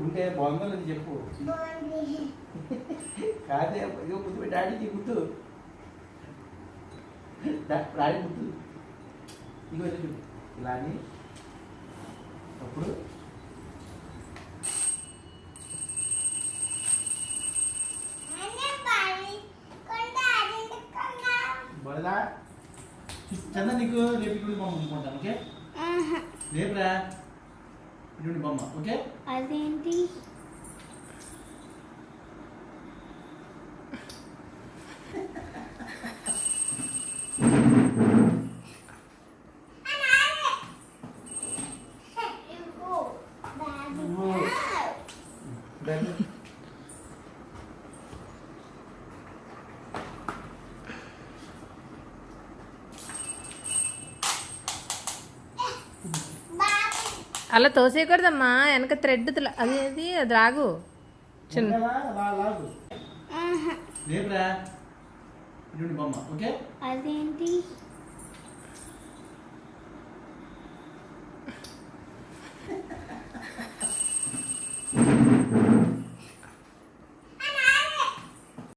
ఉంటే బాగుందో చెప్పు. కాదే ఇగో గుర్తు డాడీకి గుర్తు, డాడీ గుర్తు ఇగో ఇలా అని అప్పుడు బడదా చంద నీకు రేపు ఇటువంటి బొమ్మ అనుకుంటాను. ఓకే రేపురా ఇటువంటి బొమ్మ. ఓకే అదేంటి అలా తోసేయకూడదమ్మా, వెనక థ్రెడ్ అది అది అది రాగు చిన్న. రేపురా ఇటువంటి బొమ్మ. ఓకే అదేంటి